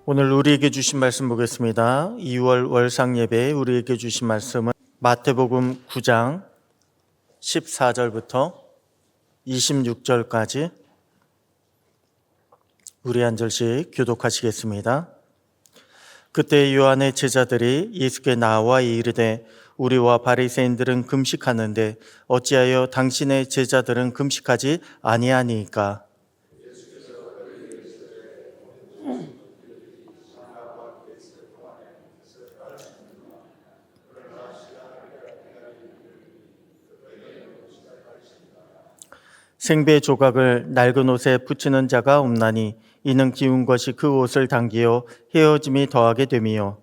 오늘 우리에게 주신 말씀 보겠습니다. 2월 월상 예배에 우리에게 주신 말씀은 마태복음 9장 14절부터 26절까지 우리 한 절씩 교독하시겠습니다. 그때 요한의 제자들이 예수께 나와 이르되 우리와 바리새인들은 금식하는데 어찌하여 당신의 제자들은 금식하지 아니하니까? 생배 조각을 낡은 옷에 붙이는 자가 없나니 이는 기운 것이 그 옷을 당기어 헤어짐이 더하게 됨이요.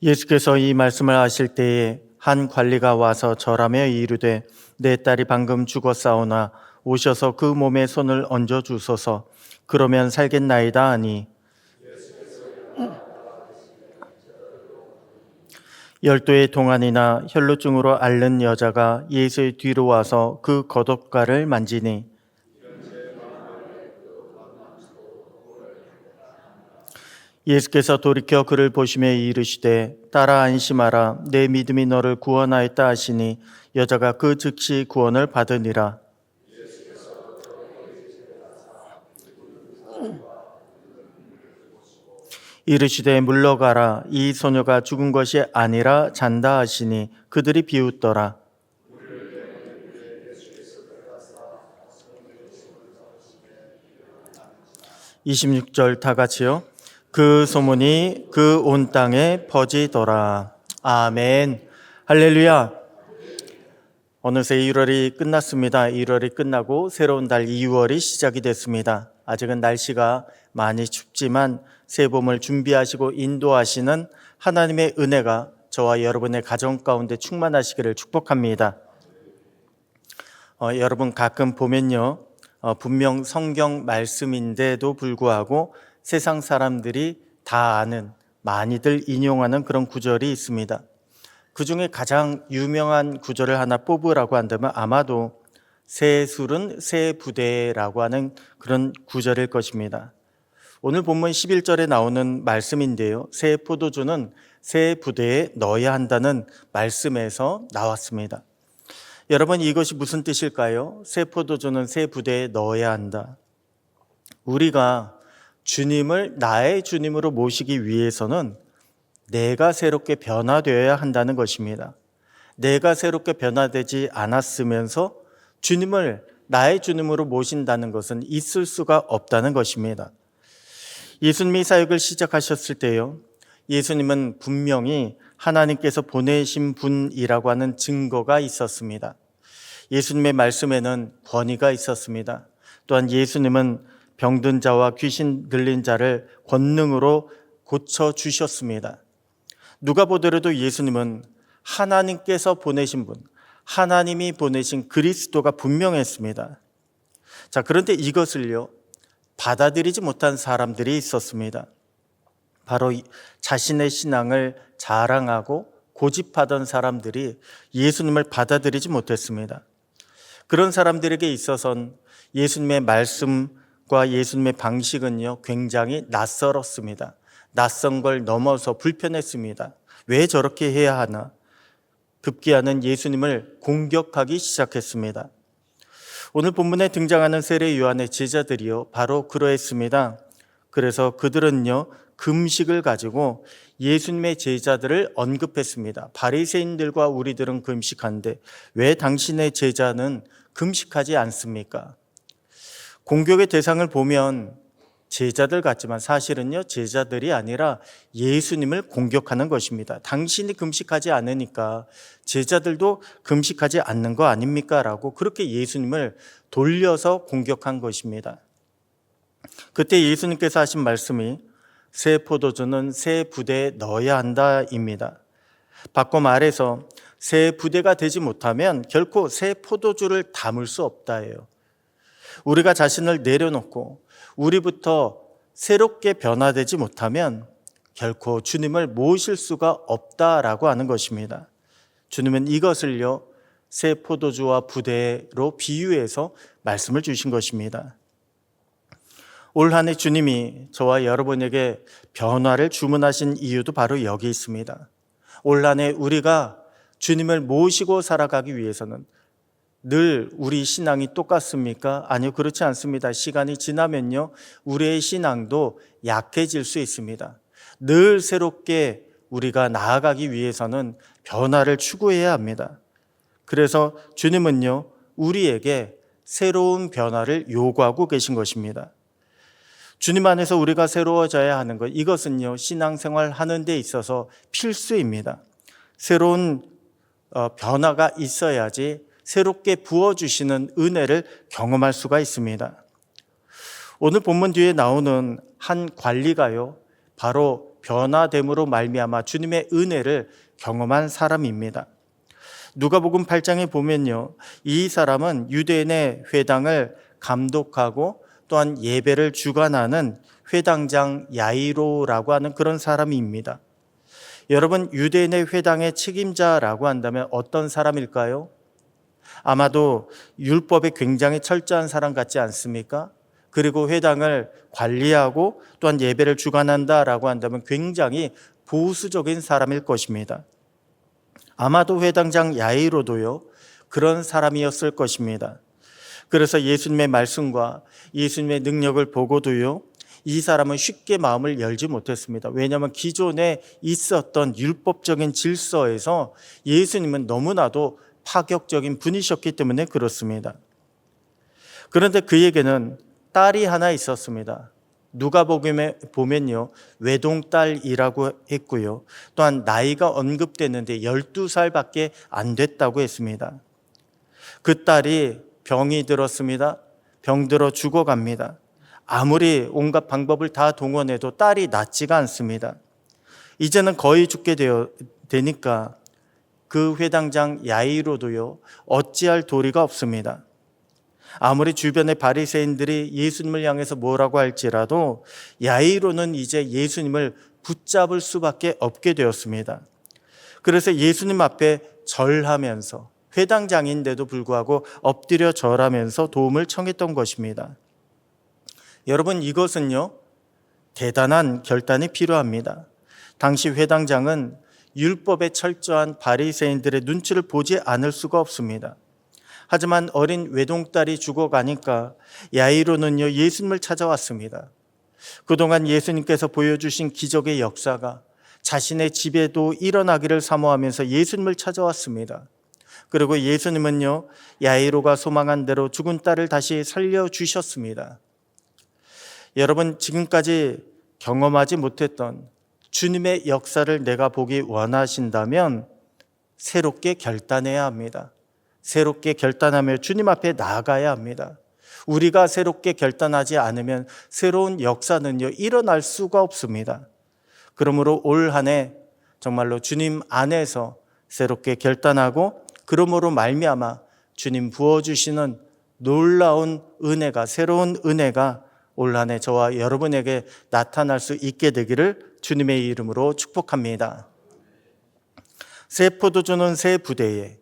예수께서 이 말씀을 하실 때에 한 관리가 와서 절하며 이르되 내 딸이 방금 죽었사오나 오셔서 그 몸에 손을 얹어 주소서. 그러면 살겠나이다 하니 12의 동안이나 혈루증으로 앓는 여자가 예수의 뒤로 와서 그 겉옷가를 만지니 예수께서 돌이켜 그를 보시며 이르시되 딸아 안심하라 내 믿음이 너를 구원하였다 하시니 여자가 그 즉시 구원을 받으니라. 이르시되 물러가라 이 소녀가 죽은 것이 아니라 잔다 하시니 그들이 비웃더라. 26절 다 같이요. 그 소문이 그 온 땅에 퍼지더라. 아멘. 할렐루야. 어느새 1월이 끝났습니다. 1월이 끝나고 새로운 달 2월이 시작이 됐습니다. 아직은 날씨가 많이 춥지만 새 봄을 준비하시고 인도하시는 하나님의 은혜가 저와 여러분의 가정 가운데 충만하시기를 축복합니다. 여러분 가끔 보면요. 분명 성경 말씀인데도 불구하고 세상 사람들이 다 아는, 많이들 인용하는 그런 구절이 있습니다. 그 중에 가장 유명한 구절을 하나 뽑으라고 한다면 아마도 새 술은 새 부대라고 하는 그런 구절일 것입니다. 오늘 본문 11절에 나오는 말씀인데요. 새 포도주는 새 부대에 넣어야 한다는 말씀에서 나왔습니다. 여러분 이것이 무슨 뜻일까요? 새 포도주는 새 부대에 넣어야 한다. 우리가 주님을 나의 주님으로 모시기 위해서는 내가 새롭게 변화되어야 한다는 것입니다. 내가 새롭게 변화되지 않았으면서 주님을 나의 주님으로 모신다는 것은 있을 수가 없다는 것입니다. 예수님이 사역을 시작하셨을 때요. 예수님은 분명히 하나님께서 보내신 분이라고 하는 증거가 있었습니다. 예수님의 말씀에는 권위가 있었습니다. 또한 예수님은 병든 자와 귀신 들린 자를 권능으로 고쳐주셨습니다. 누가 보더라도 예수님은 하나님께서 보내신 분, 하나님이 보내신 그리스도가 분명했습니다. 자, 그런데 이것을요, 받아들이지 못한 사람들이 있었습니다. 바로 자신의 신앙을 자랑하고 고집하던 사람들이 예수님을 받아들이지 못했습니다. 그런 사람들에게 있어서는 예수님의 말씀과 예수님의 방식은요, 굉장히 낯설었습니다. 낯선 걸 넘어서 불편했습니다. 왜 저렇게 해야 하나? 급기야는 예수님을 공격하기 시작했습니다. 오늘 본문에 등장하는 세례 요한의 제자들이요, 바로 그러했습니다. 그래서 그들은요, 금식을 가지고 예수님의 제자들을 언급했습니다. 바리새인들과 우리들은 금식하는데 왜 당신의 제자는 금식하지 않습니까? 공격의 대상을 보면 제자들 같지만 사실은요, 제자들이 아니라 예수님을 공격하는 것입니다. 당신이 금식하지 않으니까 제자들도 금식하지 않는 거 아닙니까? 라고 그렇게 예수님을 돌려서 공격한 것입니다. 그때 예수님께서 하신 말씀이 새 포도주는 새 부대에 넣어야 한다입니다. 바꿔 말해서 새 부대가 되지 못하면 결코 새 포도주를 담을 수 없다예요. 우리가 자신을 내려놓고 우리부터 새롭게 변화되지 못하면 결코 주님을 모실 수가 없다라고 하는 것입니다. 주님은 이것을요, 새 포도주와 부대로 비유해서 말씀을 주신 것입니다. 올 한 해 주님이 저와 여러분에게 변화를 주문하신 이유도 바로 여기 있습니다. 올 한 해 우리가 주님을 모시고 살아가기 위해서는 늘 우리 신앙이 똑같습니까? 아니요, 그렇지 않습니다. 시간이 지나면요, 우리의 신앙도 약해질 수 있습니다. 늘 새롭게 우리가 나아가기 위해서는 변화를 추구해야 합니다. 그래서 주님은요, 우리에게 새로운 변화를 요구하고 계신 것입니다. 주님 안에서 우리가 새로워져야 하는 것, 이것은요, 신앙생활 하는 데 있어서 필수입니다. 새로운 변화가 있어야지 새롭게 부어주시는 은혜를 경험할 수가 있습니다. 오늘 본문 뒤에 나오는 한 관리가요, 바로 변화됨으로 말미암아 주님의 은혜를 경험한 사람입니다. 누가복음 8장에 보면요, 이 사람은 유대인의 회당을 감독하고 또한 예배를 주관하는 회당장 야이로라고 하는 그런 사람입니다. 여러분, 유대인의 회당의 책임자라고 한다면 어떤 사람일까요? 아마도 율법에 굉장히 철저한 사람 같지 않습니까? 그리고 회당을 관리하고 또한 예배를 주관한다라고 한다면 굉장히 보수적인 사람일 것입니다. 아마도 회당장 야이로도요, 그런 사람이었을 것입니다. 그래서 예수님의 말씀과 예수님의 능력을 보고도요, 이 사람은 쉽게 마음을 열지 못했습니다. 왜냐하면 기존에 있었던 율법적인 질서에서 예수님은 너무나도 파격적인 분이셨기 때문에 그렇습니다. 그런데 그에게는 딸이 하나 있었습니다. 누가복음에 보면요, 외동딸이라고 했고요, 또한 나이가 언급됐는데 12살밖에 안 됐다고 했습니다. 그 딸이 병이 들었습니다. 병들어 죽어갑니다. 아무리 온갖 방법을 다 동원해도 딸이 낫지가 않습니다. 이제는 거의 죽게 되니까 그 회당장 야이로도요, 어찌할 도리가 없습니다. 아무리 주변의 바리새인들이 예수님을 향해서 뭐라고 할지라도 야이로는 이제 예수님을 붙잡을 수밖에 없게 되었습니다. 그래서 예수님 앞에 절하면서, 회당장인데도 불구하고 엎드려 절하면서 도움을 청했던 것입니다. 여러분, 이것은요, 대단한 결단이 필요합니다. 당시 회당장은 율법에 철저한 바리새인들의 눈치를 보지 않을 수가 없습니다. 하지만 어린 외동딸이 죽어가니까 야이로는요, 예수님을 찾아왔습니다. 그동안 예수님께서 보여주신 기적의 역사가 자신의 집에도 일어나기를 사모하면서 예수님을 찾아왔습니다. 그리고 예수님은요, 야이로가 소망한 대로 죽은 딸을 다시 살려주셨습니다. 여러분, 지금까지 경험하지 못했던 주님의 역사를 내가 보기 원하신다면 새롭게 결단해야 합니다. 새롭게 결단하며 주님 앞에 나아가야 합니다. 우리가 새롭게 결단하지 않으면 새로운 역사는요, 일어날 수가 없습니다. 그러므로 올 한 해 정말로 주님 안에서 새롭게 결단하고, 그러므로 말미암아 주님 부어주시는 놀라운 은혜가, 새로운 은혜가 올 한 해 저와 여러분에게 나타날 수 있게 되기를 주님의 이름으로 축복합니다. 새 포도주는 새 부대에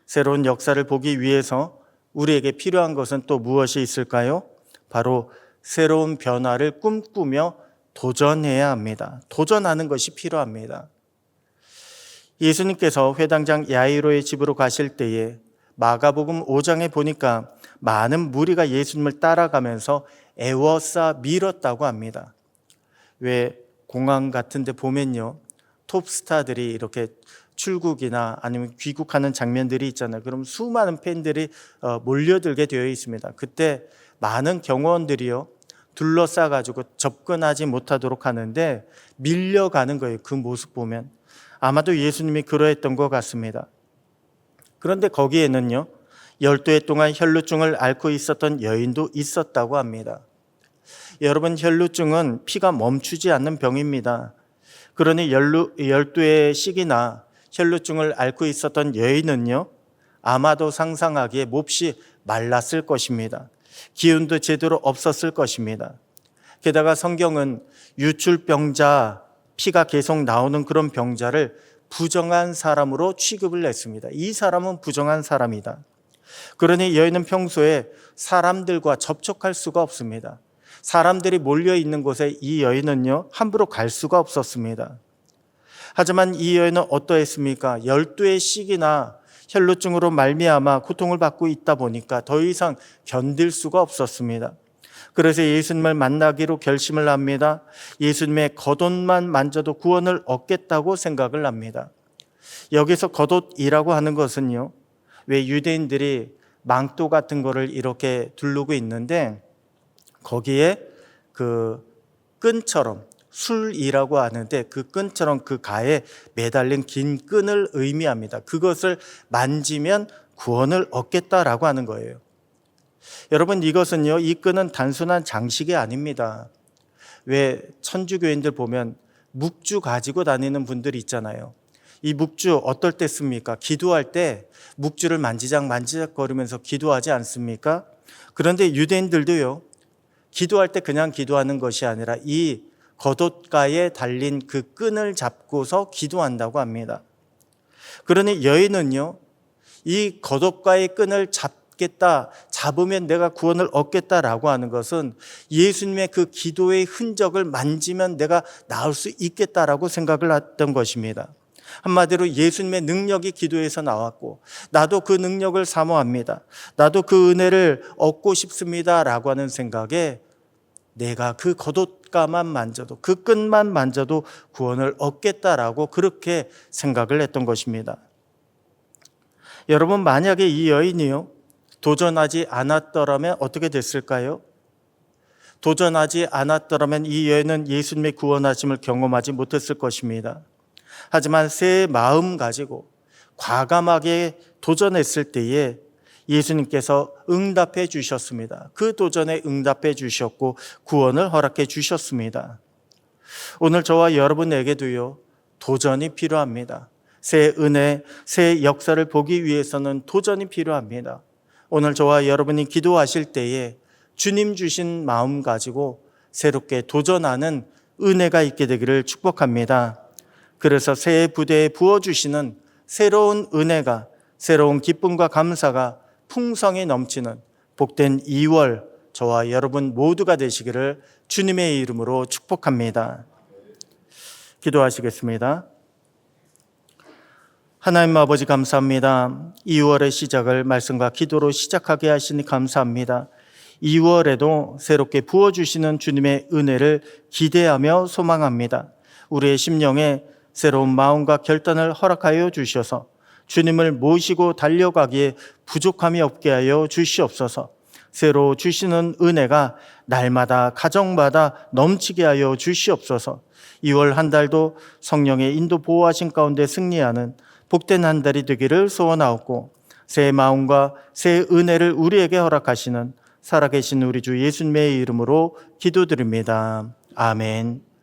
새로운 역사를 보기 위해서 우리에게 필요한 것은 또 무엇이 있을까요? 바로 새로운 변화를 꿈꾸며 도전해야 합니다. 도전하는 것이 필요합니다. 예수님께서 회당장 야이로의 집으로 가실 때에 마가복음 5장에 보니까 많은 무리가 예수님을 따라가면서 애워싸 밀었다고 합니다. 왜 공항 같은 데 보면요, 톱스타들이 이렇게 출국이나 아니면 귀국하는 장면들이 있잖아요. 그럼 수많은 팬들이 몰려들게 되어 있습니다. 그때 많은 경호원들이요, 둘러싸가지고 접근하지 못하도록 하는데 밀려가는 거예요. 그 모습 보면 아마도 예수님이 그러했던 것 같습니다. 그런데 거기에는요, 12해 동안 혈루증을 앓고 있었던 여인도 있었다고 합니다. 여러분, 혈루증은 피가 멈추지 않는 병입니다. 그러니 12회씩이나 혈루증을 앓고 있었던 여인은요, 아마도 상상하기에 몹시 말랐을 것입니다. 기운도 제대로 없었을 것입니다. 게다가 성경은 유출병자 피가 계속 나오는 그런 병자를 부정한 사람으로 취급을 했습니다. 이 사람은 부정한 사람이다. 그러니 여인은 평소에 사람들과 접촉할 수가 없습니다. 사람들이 몰려 있는 곳에 이 여인은요, 함부로 갈 수가 없었습니다. 하지만 이 여인은 어떠했습니까? 12의 씩이나 혈루증으로 말미암아 고통을 받고 있다 보니까 더 이상 견딜 수가 없었습니다. 그래서 예수님을 만나기로 결심을 합니다. 예수님의 겉옷만 만져도 구원을 얻겠다고 생각을 합니다. 여기서 겉옷이라고 하는 것은요, 왜 유대인들이 망토 같은 거를 이렇게 두르고 있는데 거기에 그 끈처럼, 술이라고 하는데 그 끈처럼 그 가에 매달린 긴 끈을 의미합니다. 그것을 만지면 구원을 얻겠다라고 하는 거예요. 여러분, 이것은요, 이 끈은 단순한 장식이 아닙니다. 왜 천주교인들 보면 묵주 가지고 다니는 분들이 있잖아요. 이 묵주 어떨 때 씁니까? 기도할 때 묵주를 만지작거리면서 기도하지 않습니까? 그런데 유대인들도요, 기도할 때 그냥 기도하는 것이 아니라 이 겉옷가에 달린 그 끈을 잡고서 기도한다고 합니다. 그러니 여인은요, 이 겉옷가의 끈을 잡으면 내가 구원을 얻겠다라고 하는 것은 예수님의 그 기도의 흔적을 만지면 내가 나을 수 있겠다라고 생각을 했던 것입니다. 한마디로 예수님의 능력이 기도에서 나왔고 나도 그 능력을 사모합니다. 나도 그 은혜를 얻고 싶습니다라고 하는 생각에 내가 그 겉옷가만 만져도, 그 끈만 만져도 구원을 얻겠다라고 그렇게 생각을 했던 것입니다. 여러분, 만약에 이 여인이요, 도전하지 않았더라면 어떻게 됐을까요? 도전하지 않았더라면 이 여인은 예수님의 구원하심을 경험하지 못했을 것입니다. 하지만 새 마음 가지고 과감하게 도전했을 때에 예수님께서 응답해 주셨습니다. 그 도전에 응답해 주셨고 구원을 허락해 주셨습니다. 오늘 저와 여러분에게도요, 도전이 필요합니다. 새 은혜, 새 역사를 보기 위해서는 도전이 필요합니다. 오늘 저와 여러분이 기도하실 때에 주님 주신 마음 가지고 새롭게 도전하는 은혜가 있게 되기를 축복합니다. 그래서 새 부대에 부어주시는 새로운 은혜가, 새로운 기쁨과 감사가 풍성히 넘치는 복된 2월 저와 여러분 모두가 되시기를 주님의 이름으로 축복합니다. 기도하시겠습니다. 하나님 아버지, 감사합니다. 2월의 시작을 말씀과 기도로 시작하게 하시니 감사합니다. 2월에도 새롭게 부어주시는 주님의 은혜를 기대하며 소망합니다. 우리의 심령에 새로운 마음과 결단을 허락하여 주셔서 주님을 모시고 달려가기에 부족함이 없게 하여 주시옵소서. 새로 주시는 은혜가 날마다 가정마다 넘치게 하여 주시옵소서. 2월 한 달도 성령의 인도 보호하신 가운데 승리하는 복된 한 달이 되기를 소원하옵고 새 마음과 새 은혜를 우리에게 허락하시는 살아계신 우리 주 예수님의 이름으로 기도드립니다. 아멘.